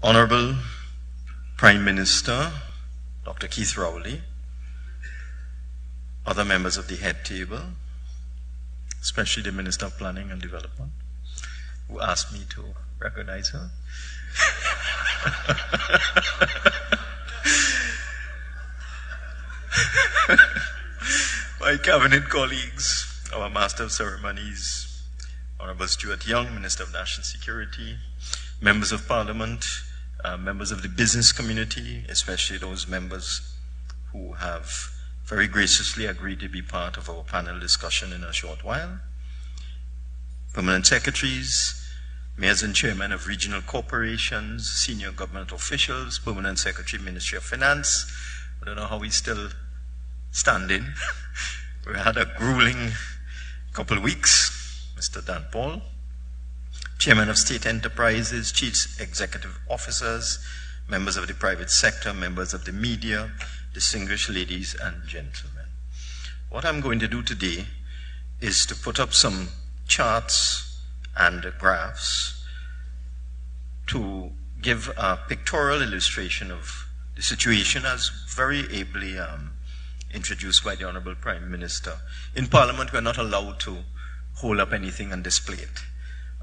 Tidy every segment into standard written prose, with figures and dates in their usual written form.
Honourable Prime Minister, Dr. Keith Rowley, other members of the head table, especially the Minister of Planning and Development, who asked me to recognize her. My cabinet colleagues, our Master of Ceremonies, Honourable Stuart Young, Minister of National Security, members of Parliament, members of the business community, especially those members who have very graciously agreed to be part of our panel discussion in a short while, permanent secretaries, mayors and chairmen of regional corporations, senior government officials, permanent secretary, Ministry of Finance. I don't know how we're still standing. We had a grueling couple of weeks. Mr. Dan Paul, chairman of state enterprises, chief executive officers, members of the private sector, members of the media, distinguished ladies and gentlemen. What I'm going to do today is to put up some charts and graphs to give a pictorial illustration of the situation as very ably introduced by the Honourable Prime Minister. In Parliament, we're not allowed to hold up anything and display it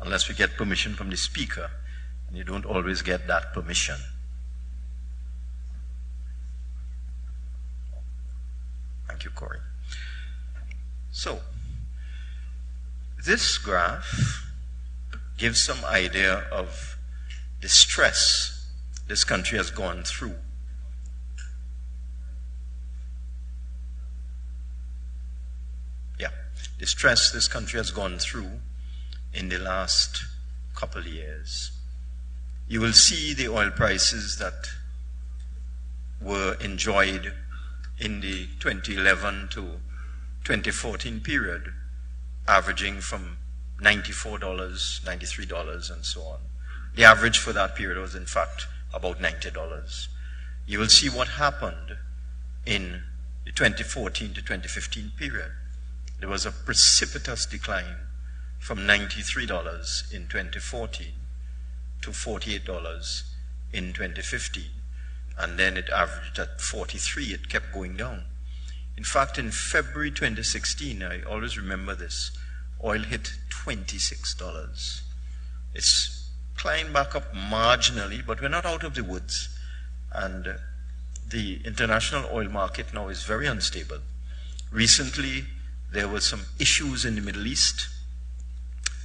unless we get permission from the Speaker, and you don't always get that permission. Thank you, Corey. So, this graph gives some idea of the stress this country has gone through. Yeah, the stress this country has gone through in the last couple of years. You will see the oil prices that were enjoyed in the 2011 to 2014 period, averaging from $94, $93, and so on. The average for that period was, in fact, about $90. You will see what happened in the 2014 to 2015 period. There was a precipitous decline from $93 in 2014 to $48 in 2015. And then it averaged at 43. It kept going down. In fact, in February 2016, I always remember this, oil hit $26. It's climbed back up marginally, but we're not out of the woods. And the international oil market now is very unstable. Recently, there were some issues in the Middle East,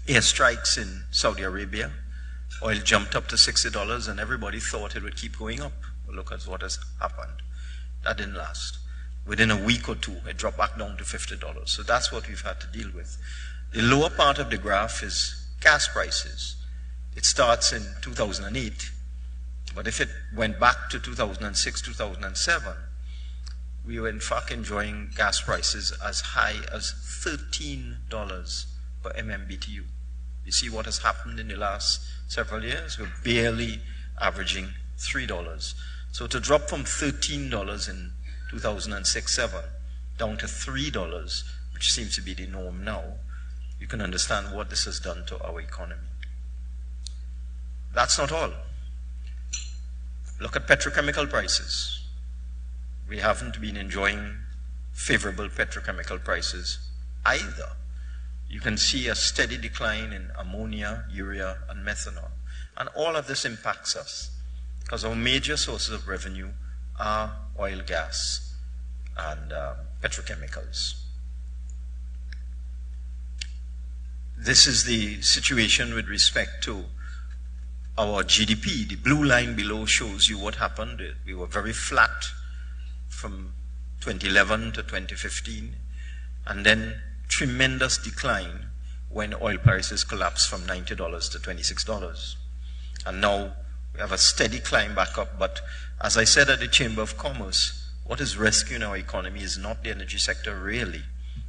airstrikes in Saudi Arabia. Oil jumped up to $60 and everybody thought it would keep going up. Well, look at what has happened. That didn't last. Within a week or two, it dropped back down to $50. So that's what we've had to deal with. The lower part of the graph is gas prices. It starts in 2008, but if it went back to 2006, 2007, we were in fact enjoying gas prices as high as $13 per MMBTU. You see what has happened in the last several years? We're barely averaging $3. So to drop from $13 in 2006-07 down to $3, which seems to be the norm now, you can understand what this has done to our economy. That's not all. Look at petrochemical prices. We haven't been enjoying favorable petrochemical prices either. You can see a steady decline in ammonia, urea, and methanol. And all of this impacts us because our major sources of revenue are oil, gas, and petrochemicals. This is the situation with respect to our GDP. The blue line below shows you what happened. We were very flat from 2011 to 2015, and then tremendous decline when oil prices collapsed from $90 to $26. And now we have a steady climb back up, but as I said at the Chamber of Commerce, what is rescuing our economy is not the energy sector really,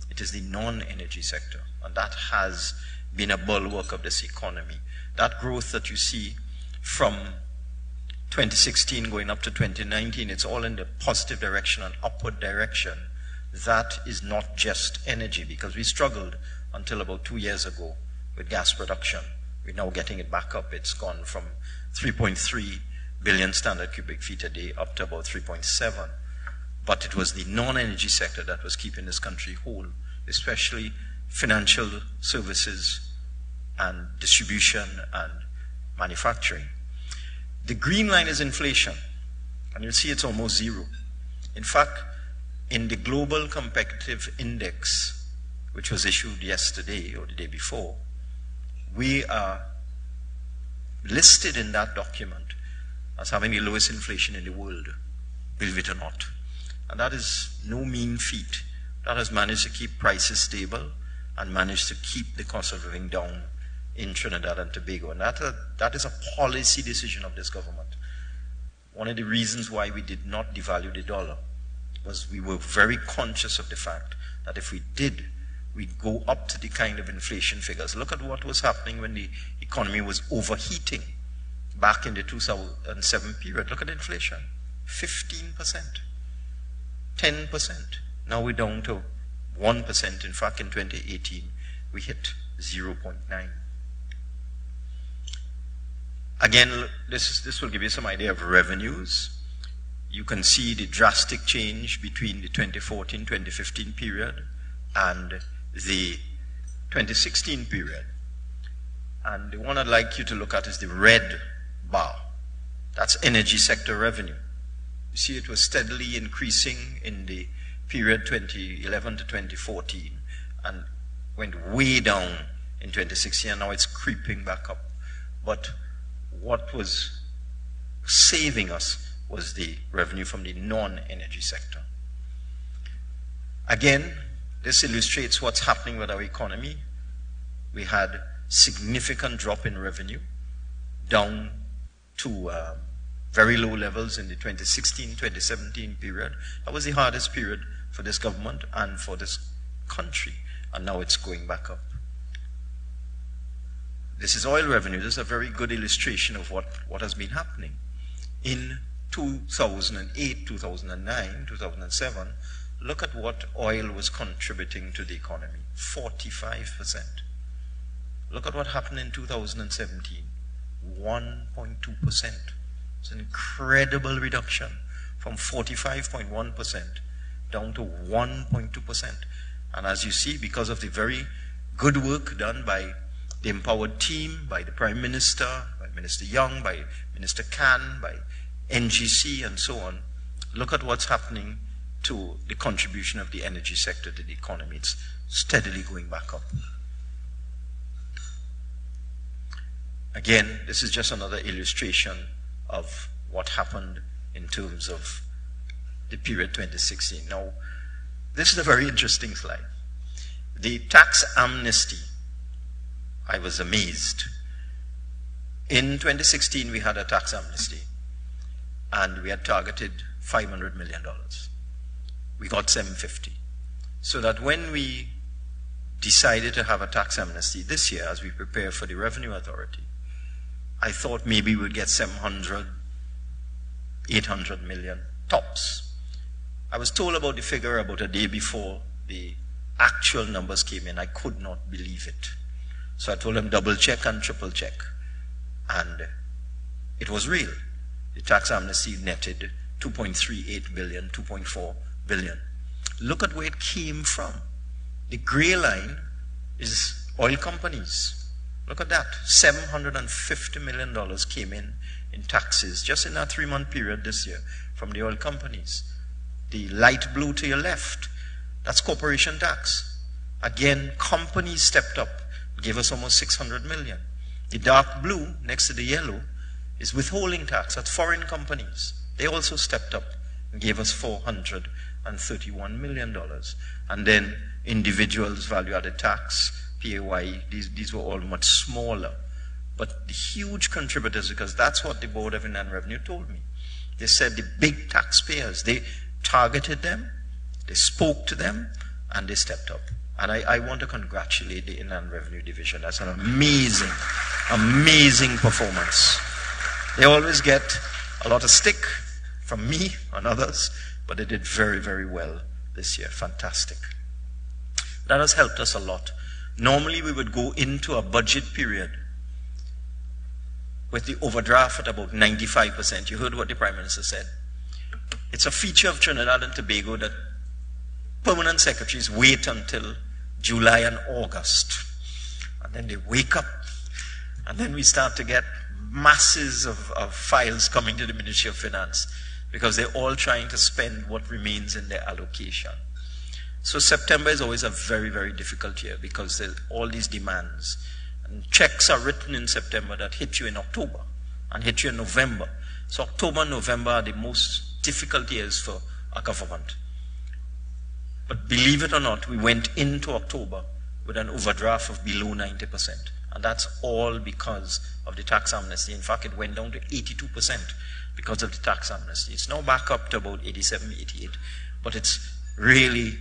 it is the non-energy sector, and that has been a bulwark of this economy. That growth that you see from 2016 going up to 2019, it's all in the positive direction and upward direction. That is not just energy, because we struggled until about 2 years ago with gas production. We're now getting it back up. It's gone from 3.3 billion standard cubic feet a day, up to about 3.7. But it was the non-energy sector that was keeping this country whole, especially financial services and distribution and manufacturing. The green line is inflation, and you'll see it's almost zero. In fact, in the Global Competitive Index, which was issued yesterday or the day before, we are listed in that document as having the lowest inflation in the world, believe it or not. And that is no mean feat. That has managed to keep prices stable and managed to keep the cost of living down in Trinidad and Tobago. And that is a policy decision of this government. One of the reasons why we did not devalue the dollar was we were very conscious of the fact that if we did, we'd go up to the kind of inflation figures. Look at what was happening when the economy was overheating back in the 2007 period. Look at inflation, 15%, 10%. Now we're down to 1%. In fact, in 2018, we hit 0.9. Again, this will give you some idea of revenues. You can see the drastic change between the 2014-2015 period and the 2016 period. And the one I'd like you to look at is the red bar. That's energy sector revenue. You see it was steadily increasing in the period 2011 to 2014 and went way down in 2016, and now it's creeping back up. But what was saving us was the revenue from the non-energy sector. Again, this illustrates what's happening with our economy. We had significant drop in revenue, down to very low levels in the 2016-2017 period. That was the hardest period for this government and for this country, and now it's going back up. This is oil revenue. This is a very good illustration of what has been happening. In 2008, 2009, 2007, look at what oil was contributing to the economy, 45%. Look at what happened in 2017, 1.2%. It's an incredible reduction from 45.1% down to 1.2%. And as you see, because of the very good work done by the empowered team, by the Prime Minister, by Minister Young, by Minister Khan, by NGC and so on, look at what's happening to the contribution of the energy sector to the economy. It's steadily going back up. Again, this is just another illustration of what happened in terms of the period 2016. Now, this is a very interesting slide. The tax amnesty, I was amazed. In 2016, we had a tax amnesty, and we had targeted $500 million. We got $750. So that when we decided to have a tax amnesty this year, as we prepare for the Revenue Authority, I thought maybe we'd get 700, 800 million tops. I was told about the figure about a day before the actual numbers came in. I could not believe it. So I told them double check and triple check. And it was real. The tax amnesty netted 2.38 billion, 2.4 billion. Look at where it came from. The gray line is oil companies. Look at that. $750 million came in taxes just in that 3-month period this year from the oil companies. The light blue to your left, that's corporation tax. Again, companies stepped up, gave us almost 600 million. The dark blue next to the yellow is withholding tax. That's foreign companies. They also stepped up and gave us $431 million. And then individuals, value-added tax, PAYE, these were all much smaller. But the huge contributors, because that's what the Board of Inland Revenue told me. They said the big taxpayers, they targeted them, they spoke to them, and they stepped up. And I want to congratulate the Inland Revenue Division. That's an amazing, amazing performance. They always get a lot of stick from me and others, but they did very, very well this year. Fantastic. That has helped us a lot. Normally we would go into a budget period with the overdraft at about 95%. You heard what the Prime Minister said. It's a feature of Trinidad and Tobago that permanent secretaries wait until July and August. And then they wake up, and then we start to get masses of files coming to the Ministry of Finance because they're all trying to spend what remains in their allocation. So September is always a very, very difficult year because there's all these demands. And checks are written in September that hit you in October and hit you in November. So October and November are the most difficult years for our government. But believe it or not, we went into October with an overdraft of below 90%. And that's all because of the tax amnesty. In fact, it went down to 82% because of the tax amnesty. It's now back up to about 87, 88. But it's really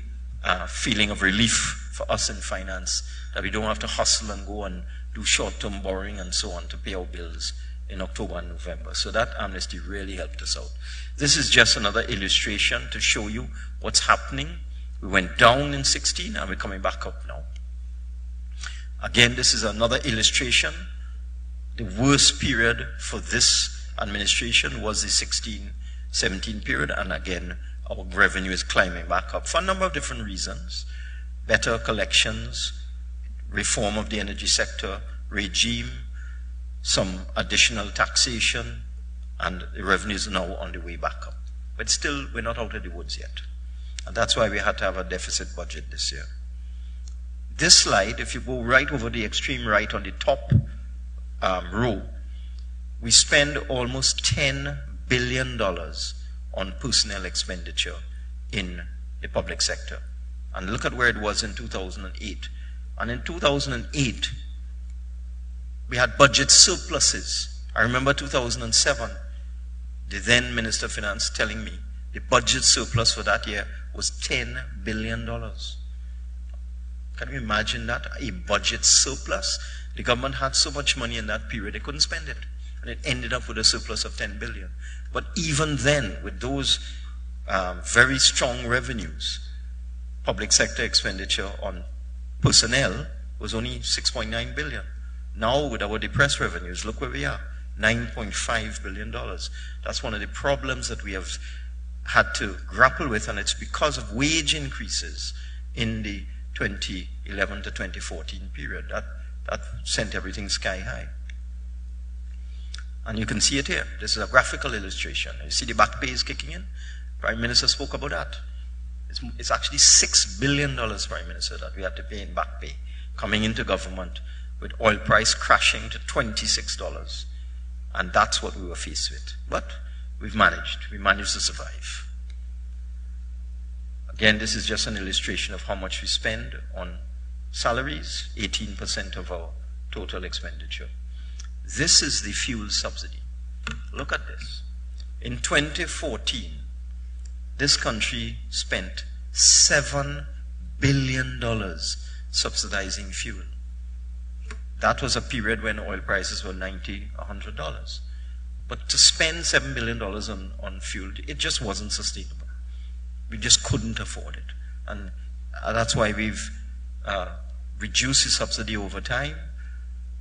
a feeling of relief for us in finance that we don't have to hustle and go and do short-term borrowing and so on to pay our bills in October and November. So that amnesty really helped us out. This is just another illustration to show you what's happening. We went down in 16 and we're coming back up now. Again, this is another illustration. The worst period for this administration was the 16-17 period, and again, our revenue is climbing back up for a number of different reasons. Better collections, reform of the energy sector regime, some additional taxation, and the revenue is now on the way back up. But still, we're not out of the woods yet. And that's why we had to have a deficit budget this year. This slide, if you go right over the extreme right on the top row, we spend almost $10 billion on personnel expenditure in the public sector. And look at where it was in 2008. And in 2008, we had budget surpluses. I remember 2007, the then Minister of Finance telling me the budget surplus for that year was $10 billion. Can you imagine that? A budget surplus? The government had so much money in that period, they couldn't spend it. And it ended up with a surplus of $10 billion. But even then, with those very strong revenues, public sector expenditure on personnel was only $6.9 billion. Now, with our depressed revenues, look where we are, $9.5 billion. That's one of the problems that we have had to grapple with, and it's because of wage increases in the 2011 to 2014 period. That sent everything sky high. And you can see it here. This is a graphical illustration. You see the back pay is kicking in. Prime Minister spoke about that. It's actually $6 billion, Prime Minister, that we have to pay in back pay coming into government with oil price crashing to $26. And that's what we were faced with. But we've managed. We managed to survive. Again, this is just an illustration of how much we spend on salaries, 18% of our total expenditure. This is the fuel subsidy. Look at this. In 2014, this country spent $7 billion subsidizing fuel. That was a period when oil prices were $90, $100. But to spend $7 billion on fuel, it just wasn't sustainable. We just couldn't afford it. And that's why we've reduced the subsidy over time.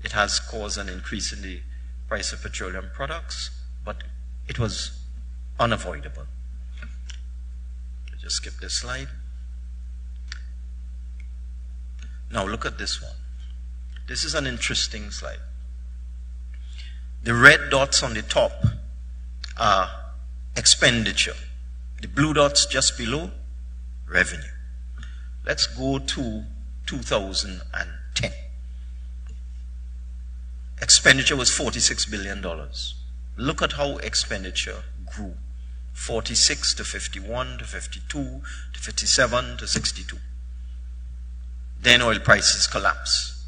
It has caused an increase in the price of petroleum products, but it was unavoidable. Let's just skip this slide. Now look at this one. This is an interesting slide. The red dots on the top are expenditure. The blue dots just below, revenue. Let's go to 2010. Expenditure was $46 billion. Look at how expenditure grew. 46 to 51 to 52 to 57 to 62. Then oil prices collapse.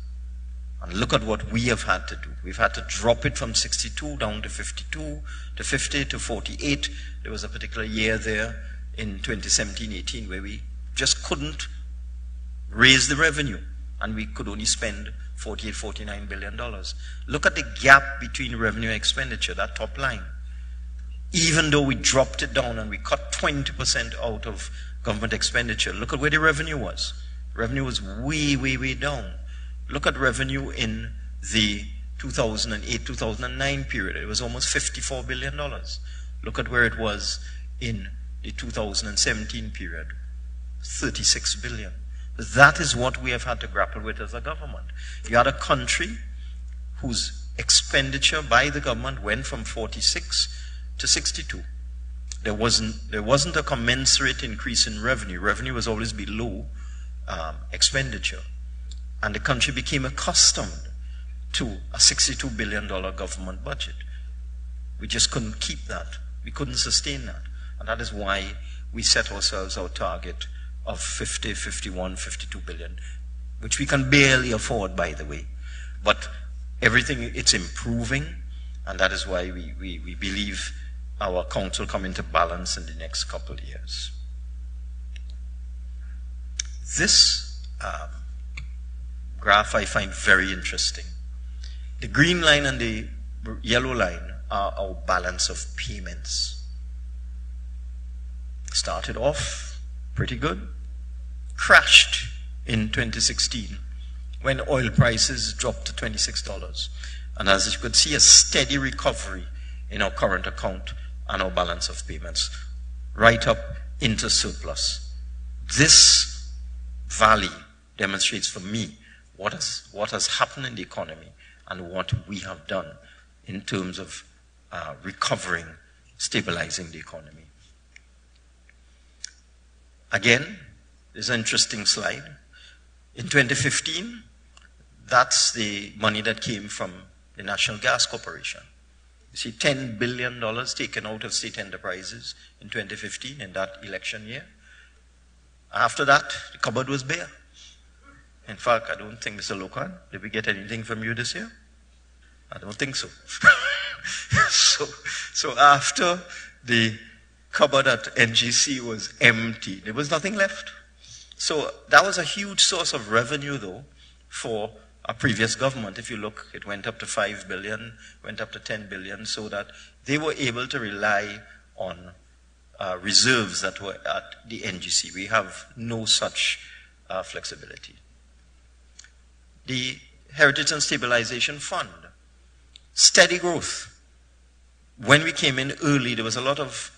And look at what we have had to do. We've had to drop it from 62 down to 52 to 50 to 48. There was a particular year there in 2017-18 where we just couldn't raise the revenue and we could only spend $48, $49 billion. Look at the gap between revenue and expenditure, that top line. Even though we dropped it down and we cut 20% out of government expenditure, look at where the revenue was. Revenue was way, way, way down. Look at revenue in the 2008-2009 period, it was almost $54 billion. Look at where it was in the 2017 period, 36 billion. That is what we have had to grapple with as a government. You had a country whose expenditure by the government went from 46 to 62. There wasn't a commensurate increase in revenue. Revenue was always below expenditure. And the country became accustomed to a $62 billion government budget. We just couldn't keep that. We couldn't sustain that. And that is why we set ourselves our target of 50, 51, 52 billion, which we can barely afford, by the way. But everything, it's improving, and that is why we believe our account will come into balance in the next couple of years. This graph I find very interesting. The green line and the yellow line are our balance of payments. Started off pretty good, crashed in 2016 when oil prices dropped to $26. And as you could see, a steady recovery in our current account and our balance of payments, right up into surplus. This valley demonstrates for me what has happened in the economy and what we have done in terms of recovering, stabilizing the economy. Again, this is an interesting slide. In 2015, that's the money that came from the National Gas Corporation. You see $10 billion taken out of state enterprises in 2015 in that election year. After that, the cupboard was bare. In fact, I don't think, Mr. Lokan, did we get anything from you this year? I don't think so. So after the cupboard at NGC was empty, there was nothing left. So that was a huge source of revenue, though, for a previous government. If you look, it went up to 5 billion, went up to 10 billion, so that they were able to rely on reserves that were at the NGC. We have no such flexibility. The Heritage and Stabilization Fund, steady growth. When we came in early, there was a lot of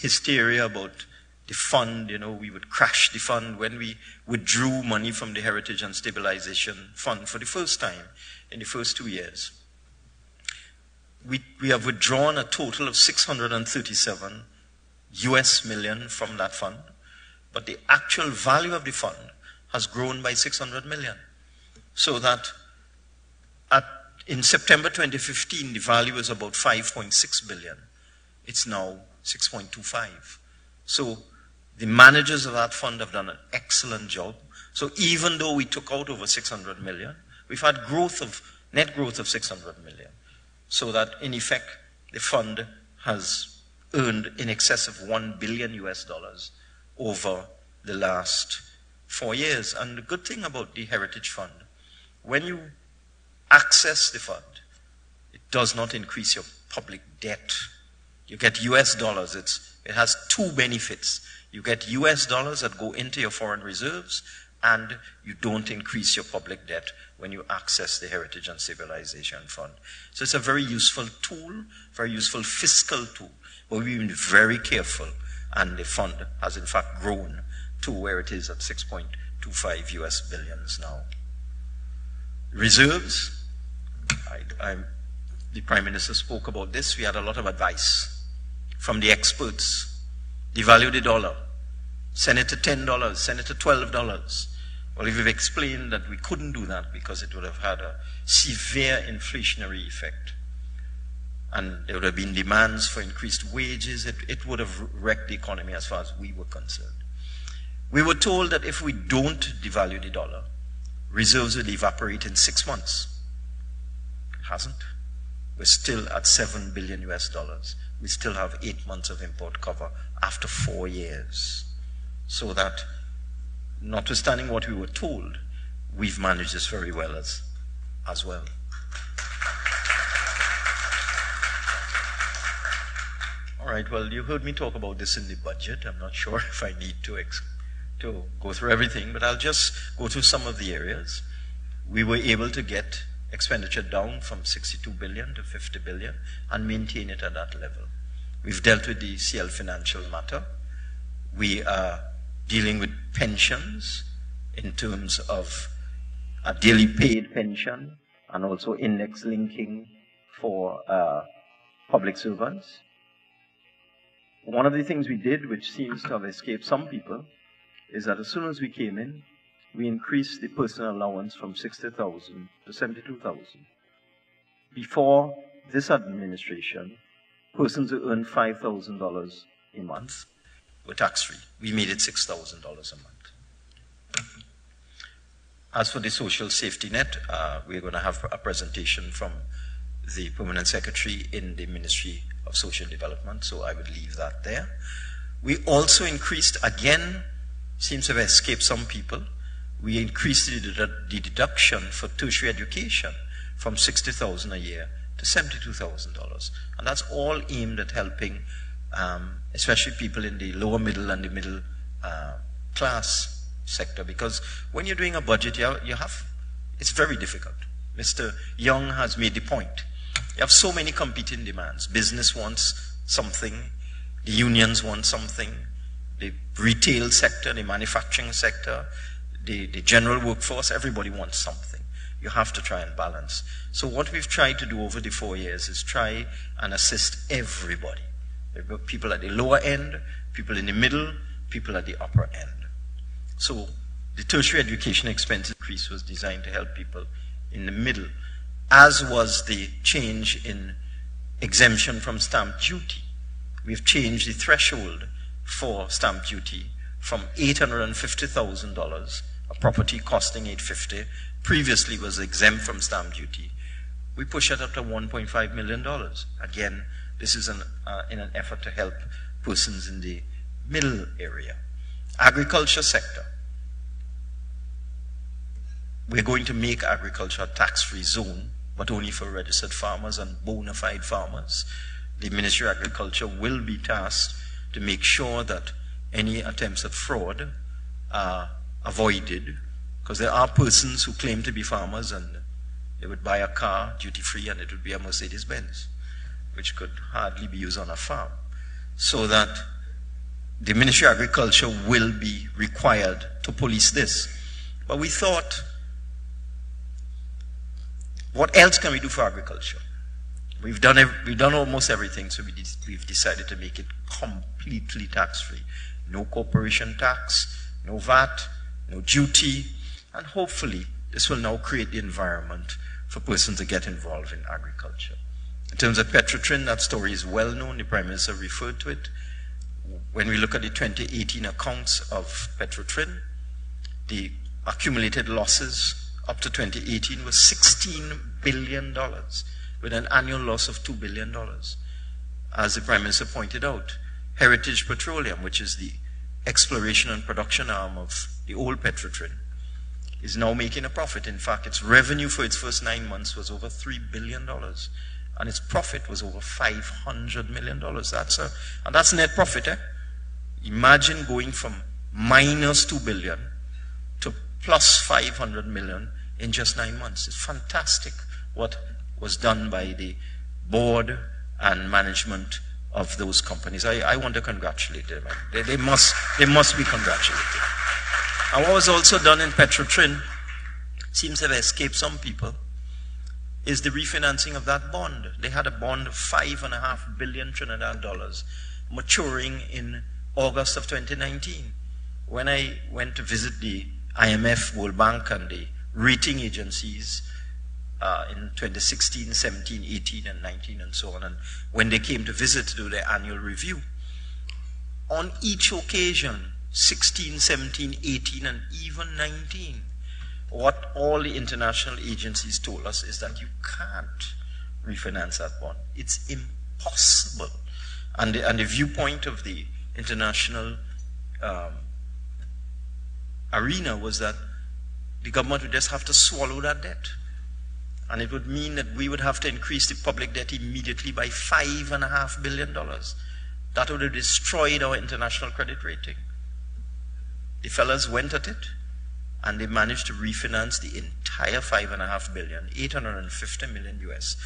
hysteria about the fund, you know, we would crash the fund. When we withdrew money from the Heritage and Stabilization Fund for the first time in the first 2 years, we have withdrawn a total of 637 US million from that fund, but the actual value of the fund has grown by 600 million. So that in September 2015, the value was about 5.6 billion. It's now 6.25. So the managers of that fund have done an excellent job. So even though we took out over 600 million, we've had net growth of 600 million. So that in effect, the fund has earned in excess of $1 billion US over the last 4 years. And the good thing about the Heritage Fund, when you access the fund, it does not increase your public debt. You get US dollars. It has two benefits. You get US dollars that go into your foreign reserves, and you don't increase your public debt when you access the Heritage and Stabilization Fund. So it's a very useful tool, very useful fiscal tool. But we've been very careful, and the fund has in fact grown to where it is at 6.25 US billions now. Reserves, the Prime Minister spoke about this. We had a lot of advice from the experts. Devalue the dollar, send it to $10, send it to $12. Well, we've explained that we couldn't do that because it would have had a severe inflationary effect. And there would have been demands for increased wages. It would have wrecked the economy as far as we were concerned. We were told that if we don't devalue the dollar, reserves would evaporate in 6 months. It hasn't. We're still at $7 billion US. We still have 8 months of import cover after 4 years. So that, notwithstanding what we were told, we've managed this very well as well. All right, well, you heard me talk about this in the budget. I'm not sure if I need to go through everything, but I'll just go through some of the areas. We were able to get expenditure down from 62 billion to 50 billion and maintain it at that level. We've dealt with the CL financial matter. We are dealing with pensions in terms of a daily paid pension and also index linking for public servants. One of the things we did, which seems to have escaped some people, is that as soon as we came in, we increased the personal allowance from 60,000 to 72,000. Before this administration, persons who earn $5,000 a month were tax-free. We made it $6,000 a month. As for the social safety net, we're going to have a presentation from the Permanent Secretary in the Ministry of Social Development, so I would leave that there. We also increased, again, seems to have escaped some people, we increased the deduction for tertiary education from $60,000 a year to $72,000. And that's all aimed at helping, especially people in the lower middle and the middle class sector. Because when you're doing a budget, it's very difficult. Mr. Young has made the point. You have so many competing demands. Business wants something, the unions want something, the retail sector, the manufacturing sector, the general workforce, everybody wants something. You have to try and balance. So what we've tried to do over the 4 years is try and assist everybody. We've got people at the lower end, people in the middle, people at the upper end. So the tertiary education expense increase was designed to help people in the middle, as was the change in exemption from stamp duty. We've changed the threshold for stamp duty from $850,000, a property costing $850,000, previously was exempt from stamp duty. We push it up to $1.5 million. Again, this is in an effort to help persons in the middle area. Agriculture sector. We're going to make agriculture a tax-free zone, but only for registered farmers and bona fide farmers. The Ministry of Agriculture will be tasked to make sure that any attempts at fraud are avoided, because there are persons who claim to be farmers and they would buy a car duty-free and it would be a Mercedes-Benz, which could hardly be used on a farm. So that the Ministry of Agriculture will be required to police this. But we thought, what else can we do for agriculture? We've done almost everything, so we've decided to make it completely tax-free. No corporation tax, no VAT, no duty, and hopefully this will now create the environment for persons to get involved in agriculture. In terms of Petrotrin, that story is well known. The Prime Minister referred to it. When we look at the 2018 accounts of Petrotrin, the accumulated losses up to 2018 was $16 billion, with an annual loss of $2 billion. As the Prime Minister pointed out, Heritage Petroleum, which is the exploration and production arm of the old Petrotrin, is now making a profit. In fact, its revenue for its first 9 months was over $3 billion, and its profit was over $500 million. And that's net profit, eh? Imagine going from minus $2 billion to plus $500 million in just 9 months. It's fantastic what was done by the board and management of those companies. I want to congratulate them. They must be congratulated. And what was also done in Petrotrin, seems to have escaped some people, is the refinancing of that bond. They had a bond of $5.5 billion Trinidad dollars maturing in August of 2019. When I went to visit the IMF, World Bank, and the rating agencies in 2016, 17, 18, and 19, and so on, and when they came to visit to do their annual review, on each occasion, 16, 17, 18, and even 19, what all the international agencies told us is that you can't refinance that bond. It's impossible. And the viewpoint of the international arena was that the government would just have to swallow that debt. And it would mean that we would have to increase the public debt immediately by $5.5 billion. That would have destroyed our international credit rating. The fellas went at it, and they managed to refinance the entire $5.5 billion, 850 million US,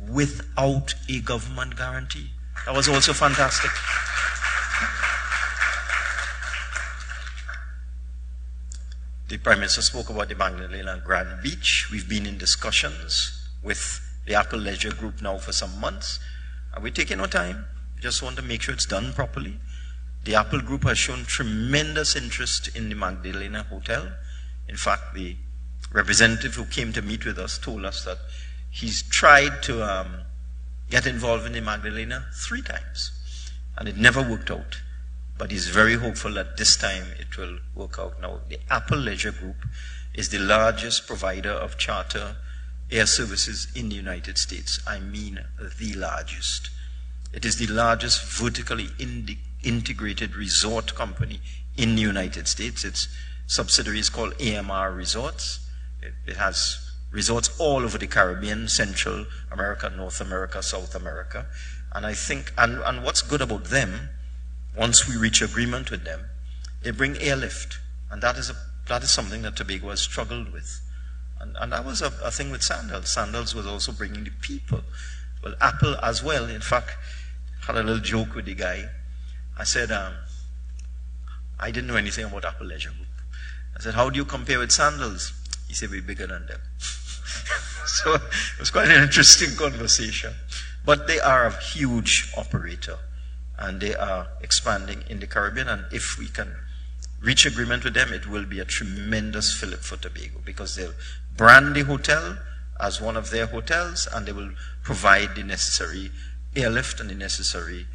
without a government guarantee. That was also fantastic. The Prime Minister spoke about the Magdalena and Grand Beach. We've been in discussions with the Apple Leisure Group now for some months, and we're taking our time. We just want to make sure it's done properly. The Apple Group has shown tremendous interest in the Magdalena Hotel. In fact, the representative who came to meet with us told us that he's tried to get involved in the Magdalena 3 times, and it never worked out. But he's very hopeful that this time it will work out. Now, the Apple Leisure Group is the largest provider of charter air services in the United States. I mean, the largest. It is the largest vertically integrated resort company in the United States. Its subsidiary is called AMR Resorts. It has resorts all over the Caribbean, Central America, North America, South America. And I think, and what's good about them, once we reach agreement with them, they bring airlift. And that is something that Tobago has struggled with. And that was a thing with Sandals. Sandals was also bringing the people. Well, Apple as well, in fact, had a little joke with the guy. I said, I didn't know anything about Apple Leisure Group. I said, how do you compare with Sandals? He said, we're bigger than them. So it was quite an interesting conversation. But they are a huge operator, and they are expanding in the Caribbean. And if we can reach agreement with them, it will be a tremendous fillip for Tobago, because they'll brand the hotel as one of their hotels, and they will provide the necessary airlift and the necessary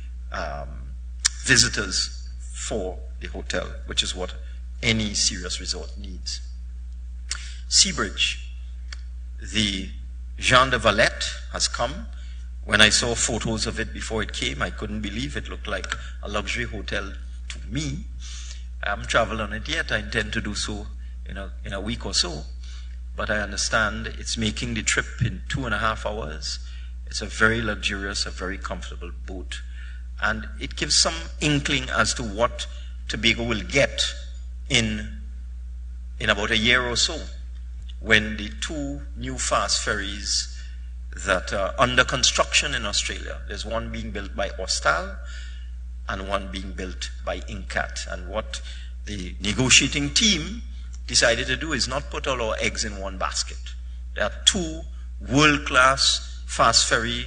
visitors for the hotel, which is what any serious resort needs. Seabridge. The Jean de Valette has come. When I saw photos of it before it came, I couldn't believe it looked like a luxury hotel to me. I haven't traveled on it yet. I intend to do so in a week or so. But I understand it's making the trip in 2.5 hours. It's a very luxurious, a very comfortable boat. And it gives some inkling as to what Tobago will get in about a year or so, when the 2 new fast ferries that are under construction in Australia, there's one being built by Austal and one being built by Incat. And what the negotiating team decided to do is not put all our eggs in one basket. There are 2 world-class fast ferry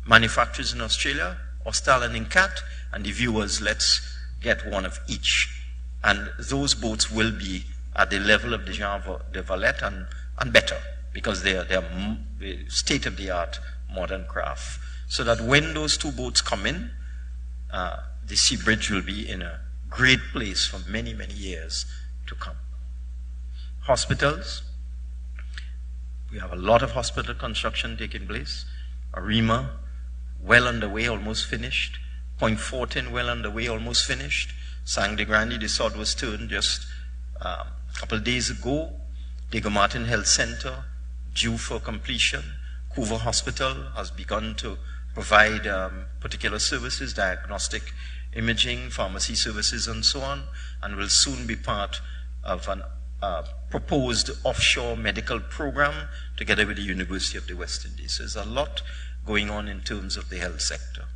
manufacturers in Australia, Austal and Incat, and the viewers, let's get one of each. And those boats will be at the level of the Jean de Valette and better, because they are state-of-the-art modern craft. So that when those 2 boats come in, the Seabridge will be in a great place for many, many years to come. Hospitals. We have a lot of hospital construction taking place. Arima, well underway, almost finished. Point Fortin, well underway, almost finished. Sang de Grande, the sod was turned just a couple of days ago. Diego Martin Health Center, due for completion. Couva Hospital has begun to provide particular services, diagnostic imaging, pharmacy services, and so on, and will soon be part of a proposed offshore medical program together with the University of the West Indies. So there's a lot going on in terms of the health sector.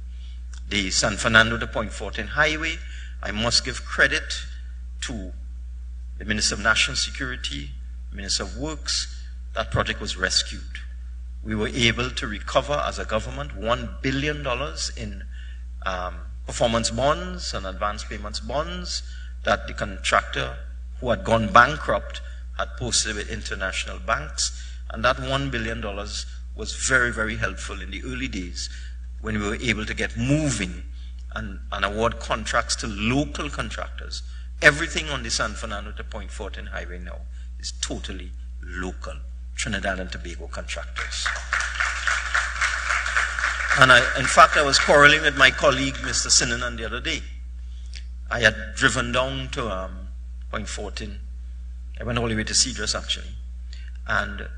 The San Fernando to Point Fortin Highway, I must give credit to the Minister of National Security, Minister of Works. That project was rescued. We were able to recover as a government $1 billion in performance bonds and advance payments bonds that the contractor who had gone bankrupt had posted with international banks. And that $1 billion was very, very helpful in the early days when we were able to get moving and award contracts to local contractors. Everything on the San Fernando to Point Fortin Highway now is totally local, Trinidad and Tobago contractors. And in fact, I was quarreling with my colleague, Mr. Sinanan, the other day. I had driven down to Point Fortin. I went all the way to Cedros, actually. And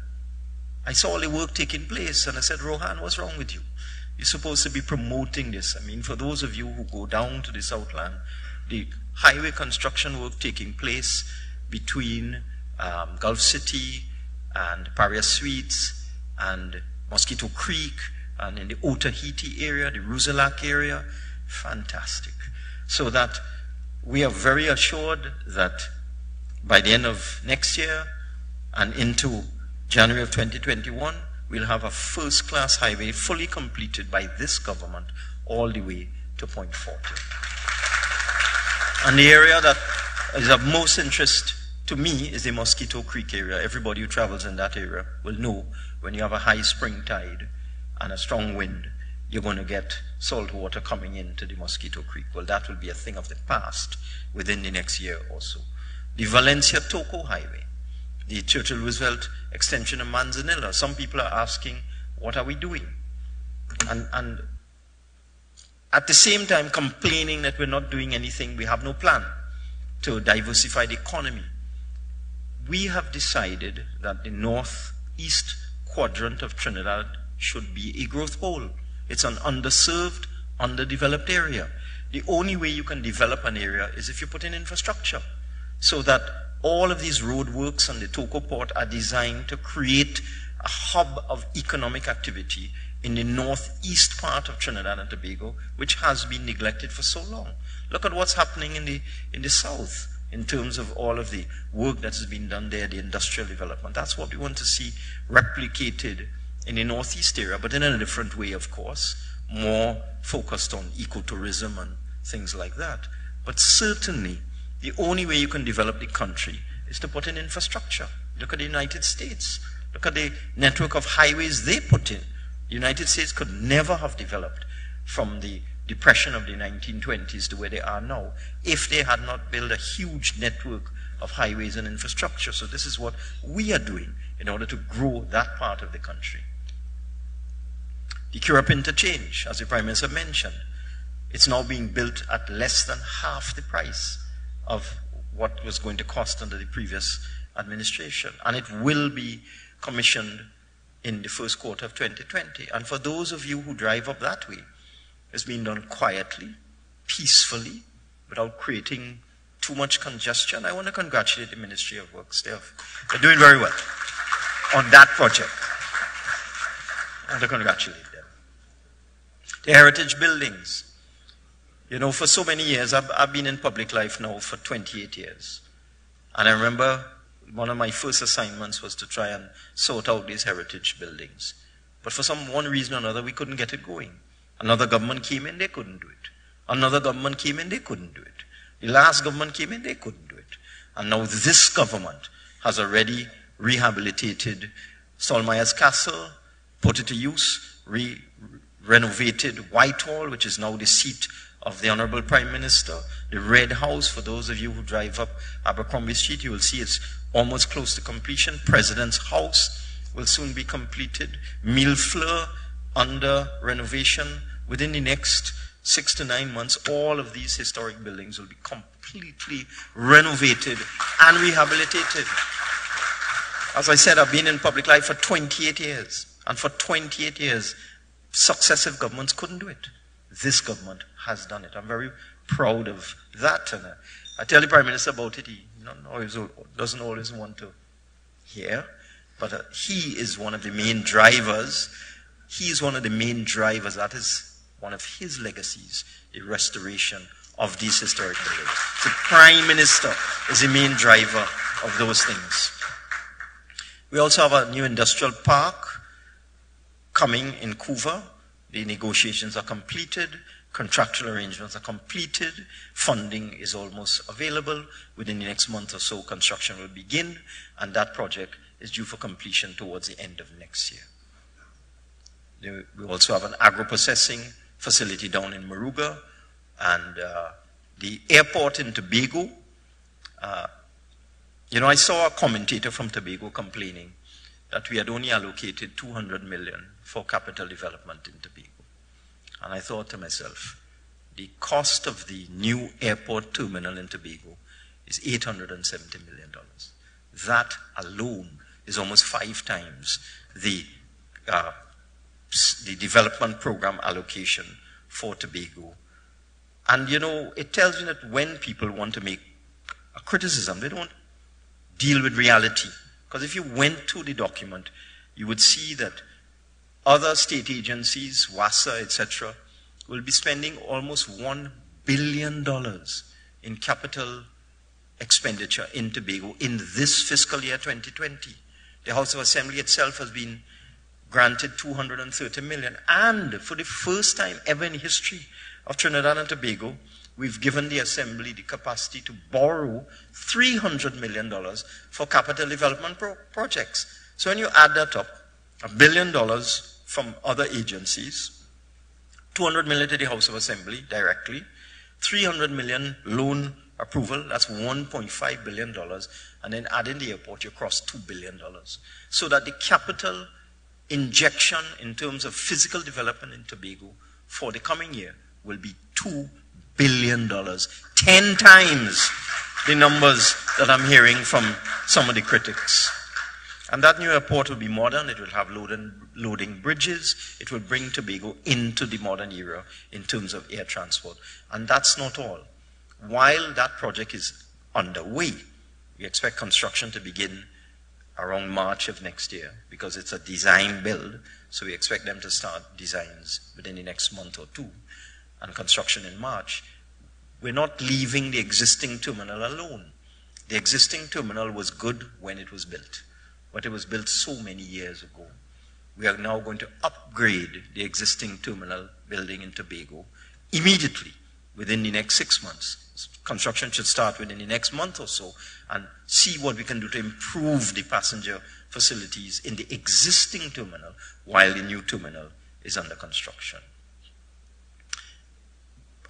I saw all the work taking place, and I said, Rohan, what's wrong with you? You're supposed to be promoting this. I mean, for those of you who go down to the Southland, the highway construction work taking place between Gulf City and Paria Suites and Mosquito Creek and in the Otaheite area, the Ruzelak area. Fantastic. So that we are very assured that by the end of next year and into January of 2021, we'll have a first-class highway fully completed by this government all the way to Point 40. And the area that is of most interest to me is the Mosquito Creek area. Everybody who travels in that area will know when you have a high spring tide and a strong wind, you're going to get salt water coming into the Mosquito Creek. Well, that will be a thing of the past within the next year or so. The Valencia-Toco Highway, the Churchill Roosevelt extension of Manzanilla. Some people are asking, what are we doing? And at the same time complaining that we're not doing anything, we have no plan to diversify the economy. We have decided that the northeast quadrant of Trinidad should be a growth hole. It's an underserved, underdeveloped area. The only way you can develop an area is if you put in infrastructure, so that all of these roadworks on the Toco Port are designed to create a hub of economic activity in the northeast part of Trinidad and Tobago, which has been neglected for so long. Look at what's happening in the south in terms of all of the work that has been done there, the industrial development. That's what we want to see replicated in the northeast area, but in a different way, of course, more focused on ecotourism and things like that. But certainly, the only way you can develop the country is to put in infrastructure. Look at the United States. Look at the network of highways they put in. The United States could never have developed from the depression of the 1920s to where they are now if they had not built a huge network of highways and infrastructure. So this is what we are doing in order to grow that part of the country. The Curup interchange, as the Prime Minister mentioned, it's now being built at less than half the price of what was going to cost under the previous administration. And it will be commissioned in the first quarter of 2020. And for those of you who drive up that way, it's being done quietly, peacefully, without creating too much congestion. I want to congratulate the Ministry of Works. They're doing very well on that project. I want to congratulate them. The heritage buildings. You know, for so many years, I've been in public life now for 28 years. And I remember one of my first assignments was to try and sort out these heritage buildings. But for one reason or another, we couldn't get it going. Another government came in, they couldn't do it. Another government came in, they couldn't do it. The last government came in, they couldn't do it. And now this government has already rehabilitated Stallmeyer's Castle, put it to use, renovated Whitehall, which is now the seat of the Honourable Prime Minister. The Red House, for those of you who drive up Abercrombie Street, you will see it's almost close to completion. President's House will soon be completed. Millefleur under renovation. Within the next 6 to 9 months, all of these historic buildings will be completely renovated and rehabilitated. As I said, I've been in public life for 28 years. And for 28 years, successive governments couldn't do it. This government has done it. I'm very proud of that. And I tell the Prime Minister about it. He doesn't always want to hear. But he is one of the main drivers. He is one of the main drivers. That is one of his legacies, the restoration of these historic buildings. The Prime Minister is the main driver of those things. We also have a new industrial park coming in Couva. The negotiations are completed. Contractual arrangements are completed. Funding is almost available. Within the next month or so, construction will begin. And that project is due for completion towards the end of next year. We also have an agro-processing facility down in Moruga. And the airport in Tobago. You know, I saw a commentator from Tobago complaining that we had only allocated 200 million for capital development in Tobago. And I thought to myself, the cost of the new airport terminal in Tobago is $870 million. That alone is almost 5 times the development program allocation for Tobago. And you know, it tells you that when people want to make a criticism, they don't deal with reality. Because if you went to the document, you would see that other state agencies, WASA, etc., will be spending almost $1 billion in capital expenditure in Tobago in this fiscal year 2020. The House of Assembly itself has been granted $230 million. And for the first time ever in history of Trinidad and Tobago, we've given the Assembly the capacity to borrow $300 million for capital development projects. So when you add that up, $1 billion from other agencies, $200 million to the House of Assembly directly, $300 million loan approval, that's $1.5 billion, and then add in the airport, you cross $2 billion. So that the capital injection in terms of physical development in Tobago for the coming year will be $2 billion, 10 times the numbers that I'm hearing from some of the critics. And that new airport will be modern, it will have loading bridges, it will bring Tobago into the modern era in terms of air transport. And that's not all. While that project is underway, we expect construction to begin around March of next year because it's a design build, so we expect them to start designs within the next month or two and construction in March. We're not leaving the existing terminal alone. The existing terminal was good when it was built, but it was built so many years ago. We are now going to upgrade the existing terminal building in Tobago immediately within the next 6 months. Construction should start within the next month or so and see what we can do to improve the passenger facilities in the existing terminal while the new terminal is under construction.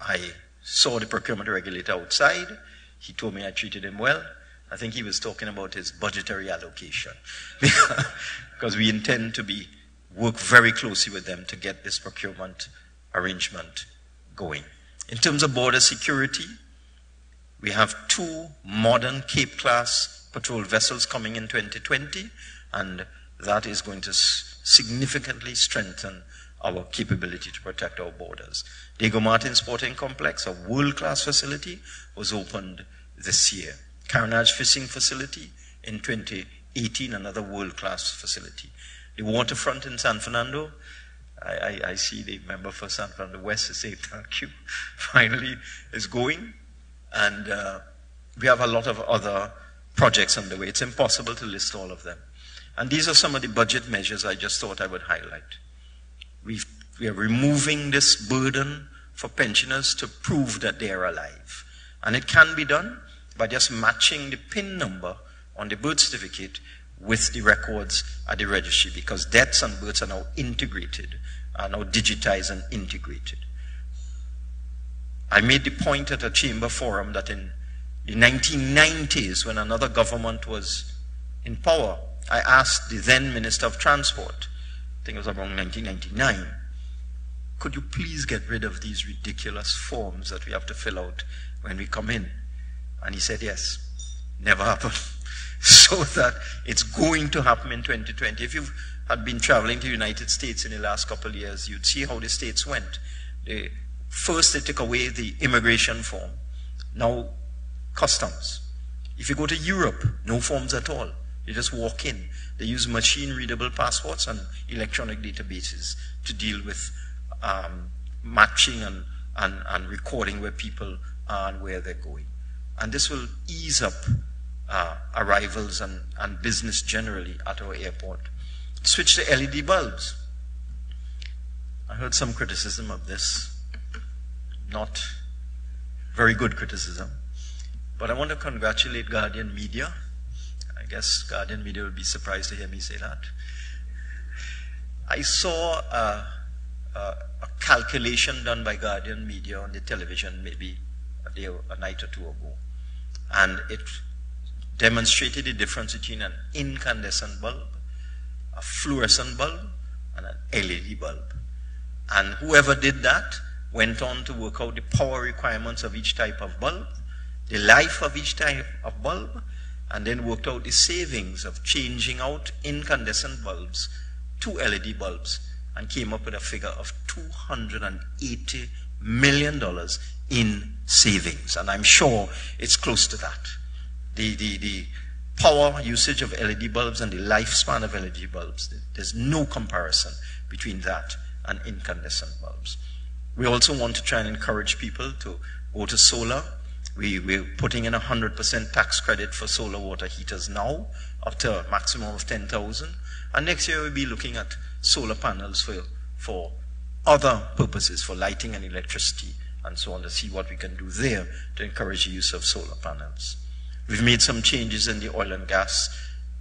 I saw the procurement regulator outside. He told me I treated him well. I think he was talking about his budgetary allocation because we intend to work very closely with them to get this procurement arrangement going. In terms of border security, we have 2 modern Cape-class patrol vessels coming in 2020, and that is going to significantly strengthen our capability to protect our borders. Diego Martin Sporting Complex, a world-class facility, was opened this year. Carnage Fishing Facility in 2018, another world-class facility. The waterfront in San Fernando, I see the member for San Fernando West to say thank you, finally is going. And we have a lot of other projects underway. It's impossible to list all of them. And these are some of the budget measures I just thought I would highlight. We are removing this burden for pensioners to prove that they are alive. And it can be done by just matching the PIN number on the birth certificate with the records at the registry, because deaths and births are now integrated, are now digitized and integrated. I made the point at a chamber forum that in the 1990s, when another government was in power, I asked the then Minister of Transport, I think it was around 1999, could you please get rid of these ridiculous forms that we have to fill out when we come in? And he said yes. Never happened. So that it's going to happen in 2020. If you had been traveling to the United States in the last couple of years, you'd see how the states went. First, they took away the immigration form. Now, customs. If you go to Europe, no forms at all. You just walk in. They use machine-readable passports and electronic databases to deal with matching and recording where people are and where they're going. And this will ease up arrivals and business generally at our airport. Switch to LED bulbs. I heard some criticism of this. Not very good criticism. But I want to congratulate Guardian Media. I guess Guardian Media will be surprised to hear me say that. I saw a calculation done by Guardian Media on the television maybe a night or two ago. And it demonstrated the difference between an incandescent bulb, a fluorescent bulb, and an LED bulb. And whoever did that went on to work out the power requirements of each type of bulb, the life of each type of bulb, and then worked out the savings of changing out incandescent bulbs to LED bulbs, and came up with a figure of $280 million in savings. And I'm sure it's close to that. The power usage of LED bulbs and the lifespan of LED bulbs, there's no comparison between that and incandescent bulbs. We also want to try and encourage people to go to solar. We're putting in 100% tax credit for solar water heaters now, up to a maximum of 10,000. And next year we'll be looking at solar panels for other purposes, for lighting and electricity, and so on, to see what we can do there to encourage the use of solar panels. We've made some changes in the oil and gas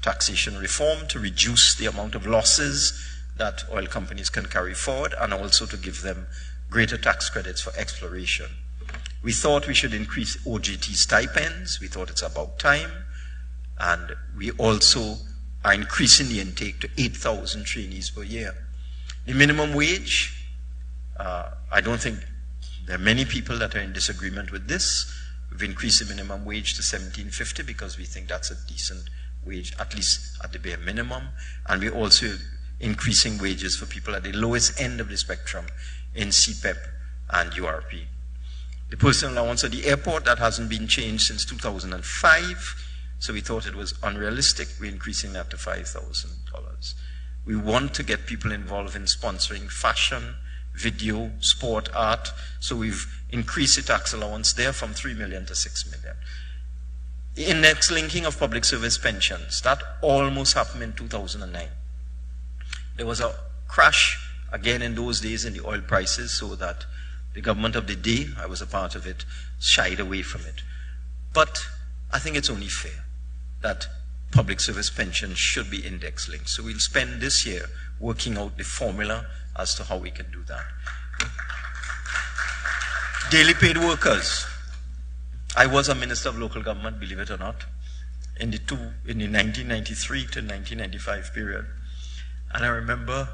taxation reform to reduce the amount of losses that oil companies can carry forward, and also to give them greater tax credits for exploration. We thought we should increase OJT stipends. We thought it's about time. And we also are increasing the intake to 8,000 trainees per year. The minimum wage, I don't think there are many people that are in disagreement with this. We've increased the minimum wage to $17.50 because we think that's a decent wage, at least at the bare minimum. And we're also increasing wages for people at the lowest end of the spectrum in CPEP and URP. The personal allowance at the airport, that hasn't been changed since 2005, so we thought it was unrealistic. We're increasing that to $5,000. We want to get people involved in sponsoring fashion, video, sport, art, so we've increased the tax allowance there from 3 million to 6 million. The index linking of public service pensions, that almost happened in 2009. There was a crash again in those days in the oil prices, so that the government of the day, I was a part of it, shied away from it. But I think it's only fair that public service pensions should be index linked. So we'll spend this year working out the formula as to how we can do that. Daily paid workers. I was a minister of local government, believe it or not, in the 1993 to 1995 period. And I remember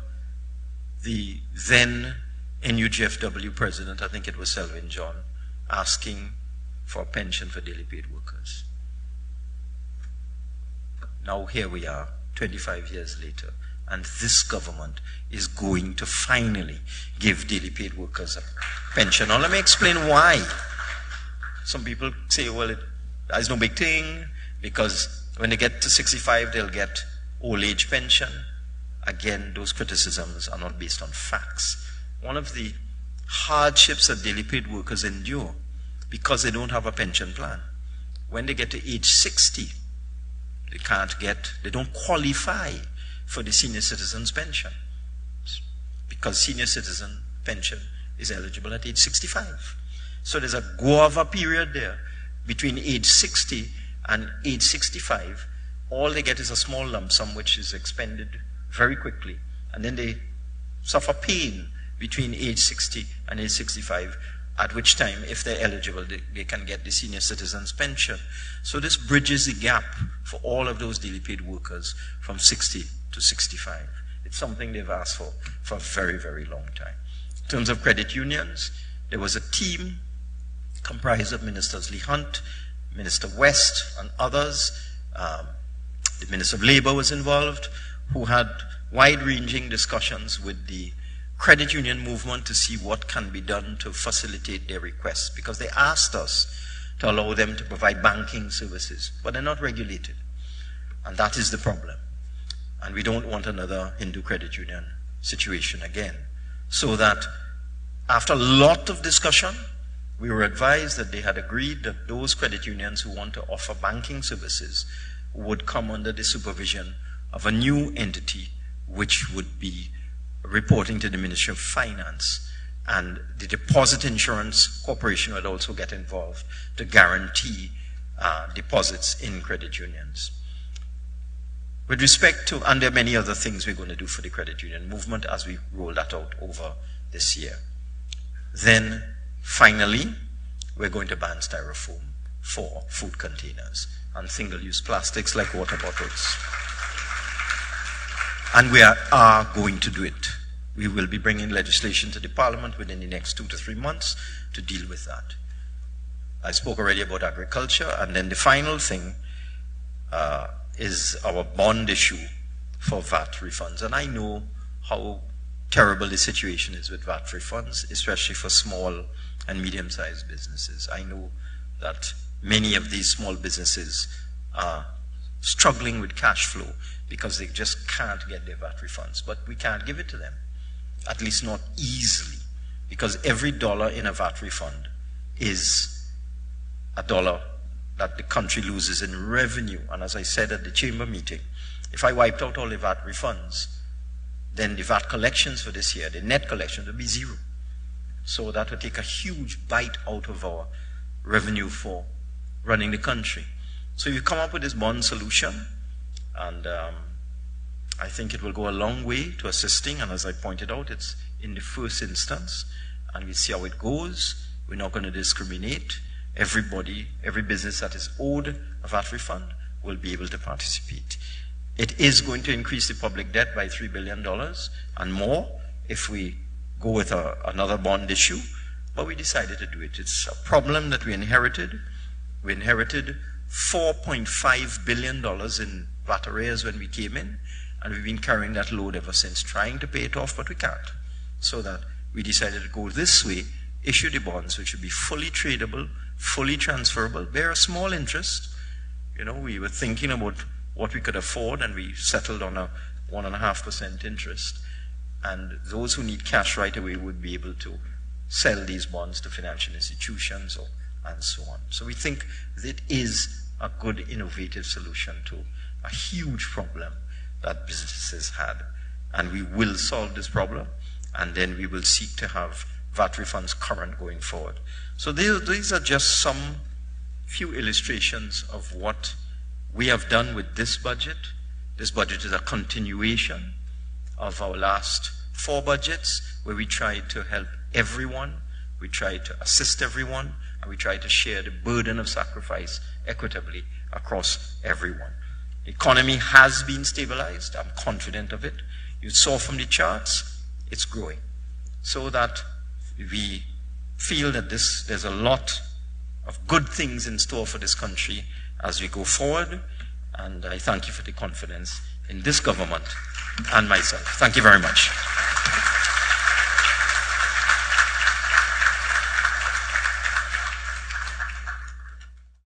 the then NUGFW president, I think it was Selwyn John, asking for a pension for daily paid workers. Now here we are, 25 years later, and this government is going to finally give daily paid workers a pension. Now let me explain why. Some people say, well, that's no big thing, because when they get to 65, they'll get old age pension. Again, those criticisms are not based on facts. One of the hardships that daily paid workers endure, because they don't have a pension plan, when they get to age 60, they don't qualify for the senior citizen's pension, because senior citizen pension is eligible at age 65. So there's a go-over period there between age 60 and age 65. All they get is a small lump sum which is expended very quickly, and then they suffer pain between age 60 and age 65, at which time, if they're eligible, they can get the senior citizen's pension. So this bridges the gap for all of those daily paid workers from 60 to 65. It's something they've asked for a very, very long time. In terms of credit unions, there was a team comprised of Ministers Lee Hunt, Minister West, and others. The Minister of Labour was involved, who had wide-ranging discussions with the credit union movement to see what can be done to facilitate their requests, because they asked us to allow them to provide banking services, but they're not regulated. And that is the problem. And we don't want another Hindu credit union situation again. So that after a lot of discussion, we were advised that they had agreed that those credit unions who want to offer banking services would come under the supervision of a new entity which would be reporting to the Ministry of Finance, and the Deposit Insurance Corporation would also get involved to guarantee deposits in credit unions. With respect to, and there are many other things we're going to do for the credit union movement as we roll that out over this year. Then, finally, we're going to ban styrofoam for food containers and single-use plastics like water bottles. And we are going to do it. We will be bringing legislation to the Parliament within the next 2 to 3 months to deal with that. I spoke already about agriculture, and then the final thing is our bond issue for VAT refunds. And I know how terrible the situation is with VAT refunds, especially for small and medium-sized businesses. I know that many of these small businesses are struggling with cash flow because they just can't get their VAT refunds. But we can't give it to them, at least not easily, because every dollar in a VAT refund is a dollar that the country loses in revenue. And as I said at the chamber meeting, if I wiped out all the VAT refunds, then the VAT collections for this year, the net collections, would be zero. So that would take a huge bite out of our revenue for running the country. So we've come up with this bond solution, and I think it will go a long way to assisting. And as I pointed out, it's in the first instance, and we'll see how it goes. We're not going to discriminate. Everybody, every business that is owed a VAT refund will be able to participate. It is going to increase the public debt by $3 billion and more if we go with another bond issue, but we decided to do it. It's a problem that we inherited. We inherited $4.5 billion in VAT arrears when we came in, and we've been carrying that load ever since, trying to pay it off, but we can't. So that we decided to go this way, issue the bonds, which would be fully tradable, fully transferable, bear a small interest. You know, we were thinking about what we could afford, and we settled on a 1.5% interest. And those who need cash right away would be able to sell these bonds to financial institutions and so on. So we think that it is a good, innovative solution to a huge problem that businesses had. And we will solve this problem, and then we will seek to have VAT refunds current going forward. So these are just some few illustrations of what we have done with this budget. This budget is a continuation of our last 4 budgets, where we tried to help everyone, we tried to assist everyone, and we tried to share the burden of sacrifice equitably across everyone. The economy has been stabilized. I'm confident of it. You saw from the charts, it's growing. So that we feel that there's a lot of good things in store for this country as we go forward. And I thank you for the confidence in this government and myself. Thank you very much.